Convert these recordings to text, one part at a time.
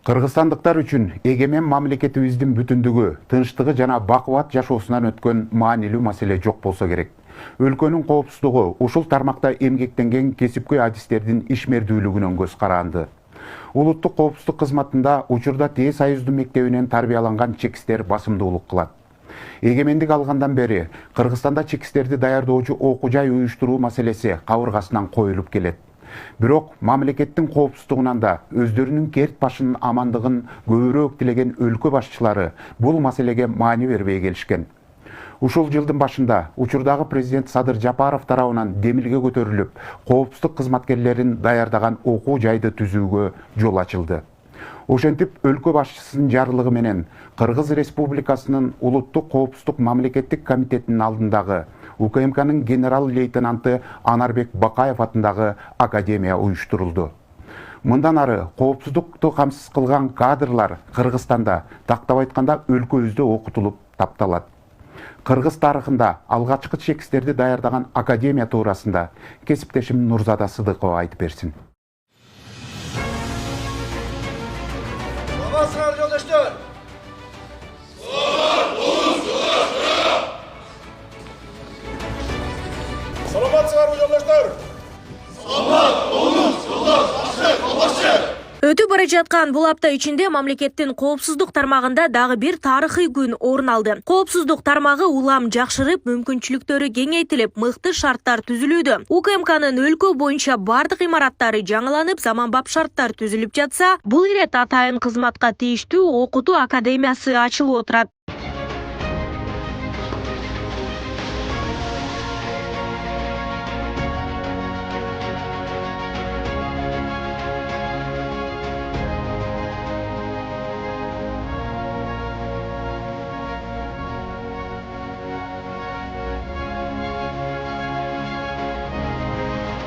Кыргызстандыктар үчүн эгемен мамлекетибиздин бүтүндүгү, тынчтыгы жана бакубат жашоосунан өткөн маанилүү маселе жок болсо керек. Өлкөнүн коопсуздугу ушул тармакта эмгектенген кесипкөй адистердин ишмердүүлүгүнөн көз каранды. Улуттук коопсуздук кызматында учурда Тээ Союздун мектебинен тарбияланган чекистер басымдуулук кылат. Эгемендик алгандан бери Кыргызстанда чекистерди даярдоочу окуу жай уюштуруу маселеси кабыргасынан коюлуп келет. Бирок мамлекеттин коопсуздугунан да өздөрүнүн керт башынын амандыгын көбүрөөк тилеген өлкө башчылары бул маселеге маани бербей келишкен. Ушул жылдын башында учурдагы президент Садыр Жапаров тарабынан демилге көтөрүлүп, коопсуздук кызматкерлерин даярдаган окуу жайды түзүүгө жол ачылды. Ошентип, өлкө башчысынын жарлыгы менен Кыргыз Республикасынын Улуттук коопсуздук мамлекеттик комитетинин алдындагы УКМКнын генерал-лейтенанты Анарбек Бакаев атындагы академия уюштурулду. Мындан ары коопсуздукту камсыз кылган кадрлар Кыргызстанда, тактап айтканда өлкөбүздө окутулуп тапталат. Кыргыз тарыхында алгачкы чекистерди даярдаган академия туурасында кесиптешим Нурзада Сыдыкова айтып берсин. Саламатсыздар, жолдоштор. Саламатсыздарбы, жолдоштор. Саламат болуңуз, жолдош, башчы. Өтүп бара жаткан бул апта ичинде мамлекеттин коопсуздук тармагында дагы бир тарыхый күн орун алды. Коопсуздук тармагы улам жакшырып, мүмкүнчүлүктөрү кеңейтилип, мыкты шарттар түзүлүүдө. УКМКнын өлкө боюнча бардык имараттары жаңыланып, заманбап шарттар түзүлүп жатса, бул ирет атайын кызматка тийиштүү окутуу академиясы ачылып отурат.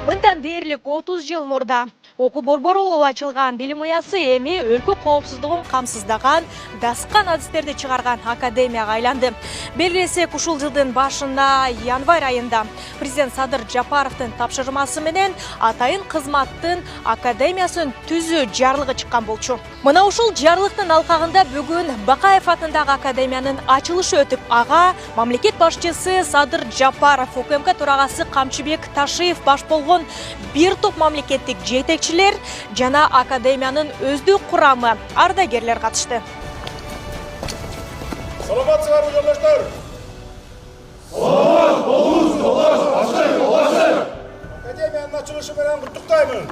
Мындан дээрлик 30 жыл мурда окуу борбору болуп ачылган билим уясы эми өлкө коопсуздугун камсыздаган, дасыккан адистерди чыгарган академияга айланды. Белгилесек, ушул жылдын башында январь айында президент Садыр Жапаровдун тапшырмасы менен атайын кызматтын академиясын түзүү жарлыгы чыккан болчу. Мына ушул жарлыктын алкагында бүгүн Бакаев атындагы академиянын ачылышы өтүп, ага мамлекет башчысы Садыр Жапаров, УКМК төрагасы Камчыбек Ташиев баш болгон бир топ мамлекеттик жетекчилер жана академиянын өздүк курамы, ардагерлер катышты. Саламатсыздарбы, жолдоштор. Саламат болуңуз, жолдош, башчы. Академиянын ачылышы менен куттуктаймын.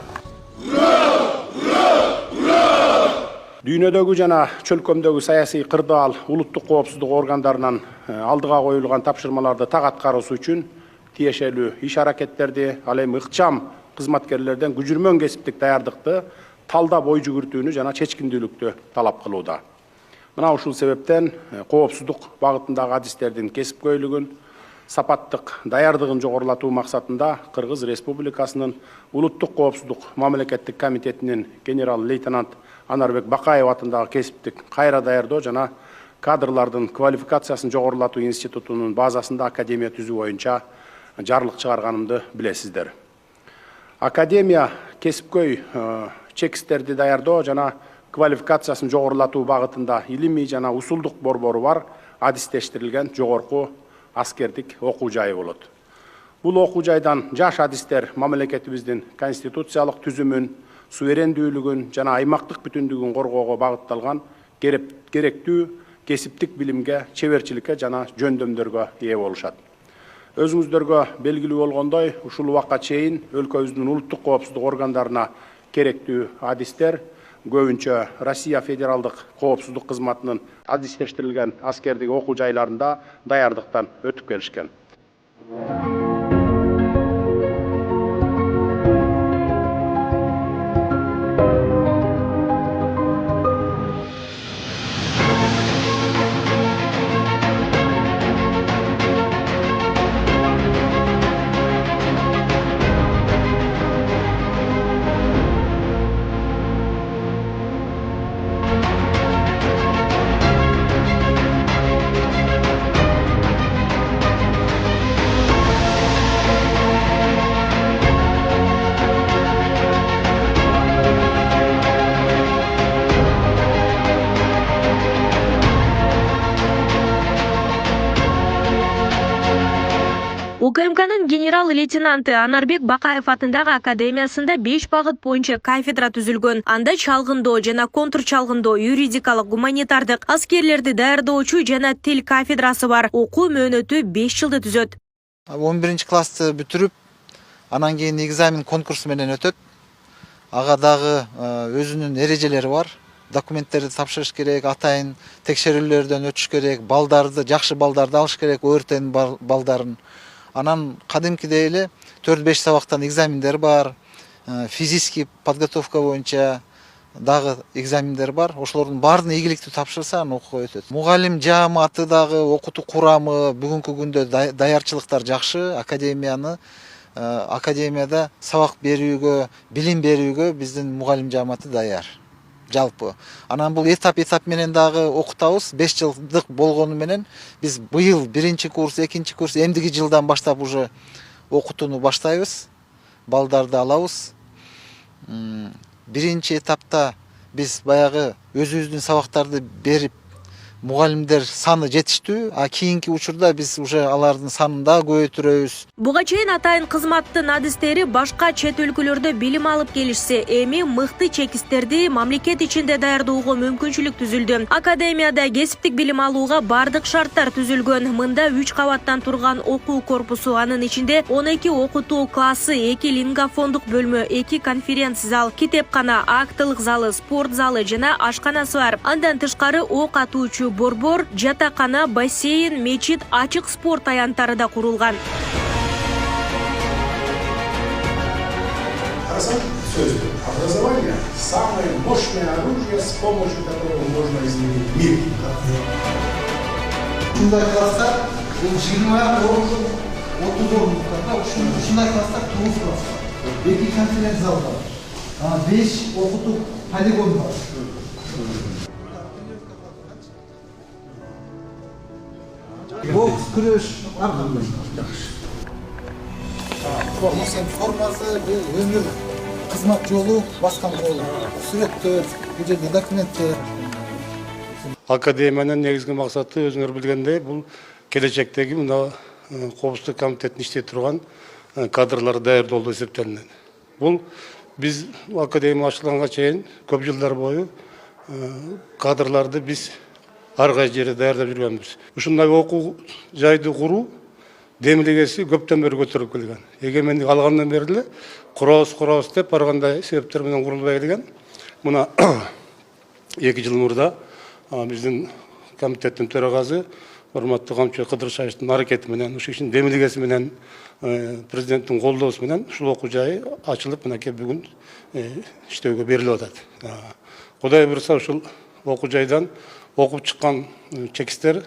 Дүйнөдөгү жана чөлкөмдөгү саясий кырдаал улуттук коопсуздук органдарынан алдыга коюлган тапшырмаларды так аткаруусу үчүн тиешелүү иш-аракеттерди, ал эми ыкчам кызматкерлерден күжүрмөн кесиптик даярдыкты талдап ой жүгүртүүнү жана чечкиндүүлүктү талап кылууда. Мына ушул себептен коопсуздук багытындагы адистердин кесипкөйлүгүн, сапаттык даярдыгын жогорулатуу максатында Кыргыз Республикасынын Улуттук коопсуздук мамлекеттик комитетинин генерал-лейтенант Анарбек Бакаев атындагы кесиптик кайра даярдоо жана кадрлардын квалификациясын жогорулатуу институтунун базасында академия түзүү боюнча жарлык чыгарганымды билесиздер. Академия кесипкөй чекистерди даярдоо жана квалификациясын жогорулатуу багытында илимий жана усулдук борбору бар адистештирилген жогорку аскердик окуу жайы болот. Бул окуу жайдан жаш адистер мамлекетибиздин конституциялык түзүмүн, суверендүүлүгүн жана аймактык бүтүндүгүн коргоого багытталган керектүү кесиптик билимге, чеберчиликке жана жөндөмдөргө ээ болушат. Өзүңүздөргө белгилүү болгондой, ушул убакка чейин өлкөбүздүн улуттук коопсуздук органдарына керектүү адистер көбүнчө Россия федералдык коопсуздук кызматынын адистештирилген аскердик окуу жайларында даярдыктан өтүп келишкен. УКМКнын генерал-лейтенанты Анарбек Бакаев атындагы академиясында 5 багыт боюнча кафедра түзүлгөн. Анда чалгындоо жана контур чалгындоо, юридикалык, гуманитардык, аскерлерди даярдоочу жана тил кафедрасы бар. Окуу мөөнөтү 5 жылды түзөт. 11 классты бүтүрүп, анан кийин экзамен конкурс менен өтөт. Ага дагы өзүнүн эрежелери бар. Документтерди тапшырыш керек, атайын текшерүүлөрдөн өтүш керек, балдарды, жакшы балдарды алыш керек, өртен балдарын. Анан кадимкидей эле 4-5 сабактан экзамендер бар, физический подготовка боюнча дагы экзамендер бар. Ошолордун баарын ийгиликтүү тапшырса, анан окууга өтөт. Мугалим жааматы дагы, окутуу курамы бүгүнкү күндө даярчылыктар жакшы. Академияда сабак берүүгө, билим берүүгө биздин мугалим жааматы даяр. Жалпы. Анан бул этап менен дагы окутабыз. 5 жылдык болгону менен биз быйыл 1-чи курс, 2-чи курс, эмдиги жылдан баштап уже окутууну баштайбыз. Балдарды алабыз. 1-чи этапта биз баягы өзүбүздүн сабактарды берип, мугалимдер саны жетиштүү, а кийинки учурда биз уже алардын санын да көбөйтүрөбүз. Буга чейин атайын кызматтын адистери башка чет өлкөлөрдө билим алып келишсе, эми мыкты чекистерди мамлекет ичинде даярдоого мүмкүнчүлүк түзүлдү. Академияда кесиптик билим алууга бардык шарттар түзүлгөн. Мында 3 кабаттан турган окуу корпусу, анын ичинде 12 окутуу классы, 2 лингафондук бөлмө, 2 конференц зал, китепкана, актылык залы, спорт залы жана ашканасы бар. Андан тышкары ок атуучу борбор, жатакана, бассейн, мечит, ачык спорт аянттары да курулган. Образование – самое мощное оружие, с помощью которого можно изменить мир. Ушундай класстар, бул 20 орун, 30 орындуктарда ушундай класстар 9 класс бар. 2 конференц зал бар. 5 окутуу полигон бар. Бокс, күрөш, ар кандай. Формасы, өмүр, кызмат жолу, баскан жолу, сүрөттөр, бул жерде документтер. Академиянын негизги максаты өзүңөр билгендей, бул келечектеги мына Коопсуздук комитетинде иштей турган кадрларды даярдоо эсептелинет. Бул биз академия ачылганга чейин көп жылдар бою кадрларды биз ар кайсы жерде даярдап жүргөнбүз. Ушундай окуу жайды куруу демилгеси көптөн бери көтөрүлүп келген. Эгемендик алгандан бери эле курабыз деп баргандай себептер менен курулбай келген. Мына 2 жыл мурда биздин комитеттин төрагасы урматтуу Камчыбек Кыдыршаевдин аракети менен, ушул ишин демилгеси менен, президенттин колдоосу менен ушул окуу жайы ачылып, мынакей бүгүн иштөөгө берилип атат. Кудай буйрса ушул окуу жайдан окуп чыккан чекистер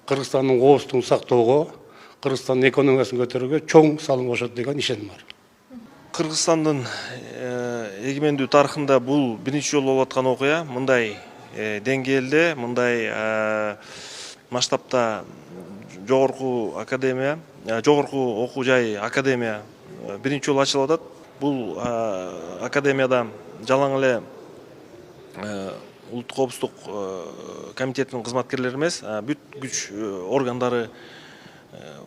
Кыргызстандын коопсуздугун сактоого, Кыргызстандын экономикасын көтөрүүгө чоң салым кошот деген ишеним бар. Кыргызстандын эгемендүү тарыхында бул биринчи жолу болуп аткан окуя. Мындай деңгээлде, мындай масштабта жогорку окуу жай академия биринчи жолу ачылып атат. Бул академияда жалаң эле Улуттук коопсуздук комитетинин кызматкерлери эмес, бүт күч органдары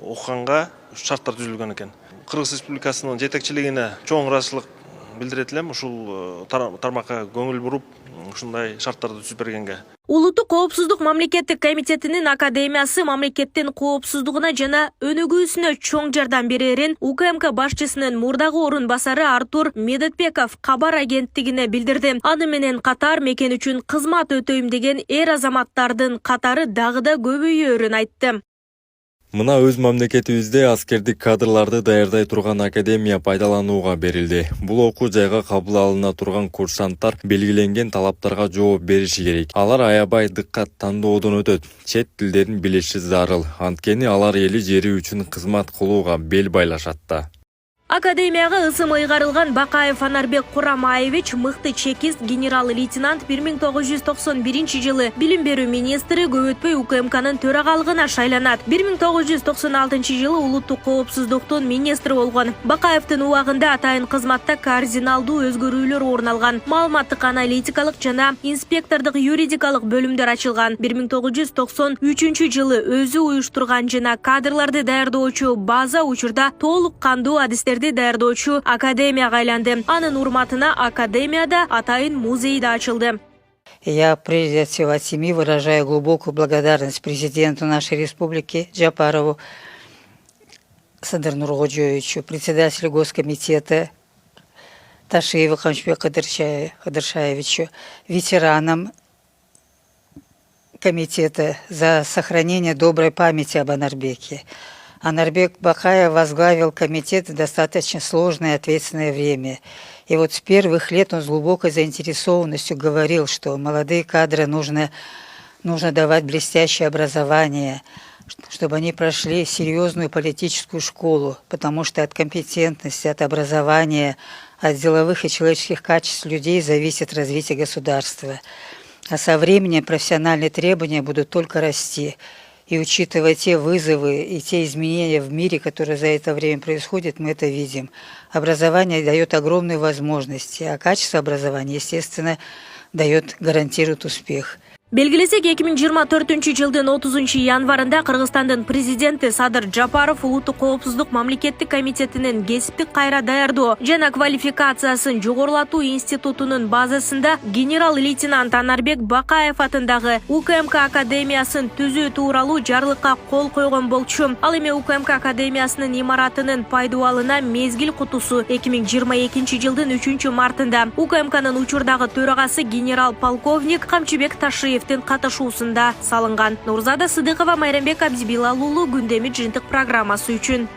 окуганга шарттар түзүлгөн экен. Кыргыз Республикасынын жетекчилигине чоң ыраазычылык билдирет элем, ушул тармакка көңүл буруп, ушундай шарттарды түзүп бергенге. Улуттук коопсуздук мамлекеттик комитетинин академиясы мамлекеттин коопсуздугуна жана өнүгүүсүнө чоң жардам берерин УКМК башчысынын мурдагы орун басары Артур Медетбеков кабар агенттигине билдирди. Аны менен катар мекен үчүн кызмат өтөйм деген эр азаматтардын катары дагы да көбөйөөрүн айтты. Мына өз мамлекетибизде аскердик кадрларды даярдай турган академия пайдаланууга берилди. Бул окуу жайга кабыл алына турган курсанттар белгиленген талаптарга жооп бериши керек. Алар аябай дыккат тандоодон өтөт. Чет тилдерин билиши зарыл. Анткени алар эли жери үчүн кызмат кылууга бел байлашат да. Академияга ысым ыйгарылган Бакаев Анарбек Курамаевич мыкты чекист генерал-лейтенант 1991 билим берүү министри көп өтпөй УКМКнын төрагалыгына шайланат. 1996 улуттук коопсуздуктун министри болгон. Бакаевдин убагында атайын кызматта кардиналдуу өзгөрүүлөр орун алган. Маалыматтык аналитикалык жана инспектордук юридикалык бөлүмдөр ачылган. 1993 өзү уюштурган жана кадрларды даярдоочу база учурда толук кандуу адистерди даярдоочу академияга айланды. Анын урматына академияда атайын музей да ачылды. Я прежде всего от семьи выражаю глубокую благодарность президенту нашей республики Джапарову Садыр Нургоджоевичу, председателю Госкомитета Ташиеву Камчбеку Кадыршаевичу, ветеранам комитета за сохранение доброй памяти об Анарбеке. Анарбек Бакаев возглавил комитет в достаточно сложное и ответственное время. И вот с первых лет он с глубокой заинтересованностью говорил, что молодые кадры нужно давать блестящее образование, чтобы они прошли серьезную политическую школу, потому что от компетентности, от образования, от деловых и человеческих качеств людей зависит развитие государства. А со временем профессиональные требования будут только расти. И учитывая те вызовы и те изменения в мире, которые за это время происходят, мы это видим. Образование дает огромные возможности, а качество образования, естественно, гарантирует успех. Белгилесек 2024 жылдын 30 январында Кыргызстандын президенти Садыр Жапаров улуттук коопсуздук мамлекеттик комитетинин кесиптик кайра даярдоо жана квалификациясын жогорулатуу институтунун базасында генерал-лейтенант Анарбек Бакаев атындагы УКМК академиясын түзүү тууралуу жарлыкка кол койгон болчу. Ал эми УКМК академиясынын имаратынын пайдубалына мезгил кутусу 2022 жылдын 3 мартында УКМКнын учурдагы төрагасы генерал-полковник Камчыбек Ташиев катышуусунда салынган. Нурзада Сыдыкова, Майрамбек Абдибилал уулу, Күндөмү жыйынтык программасы үчүн.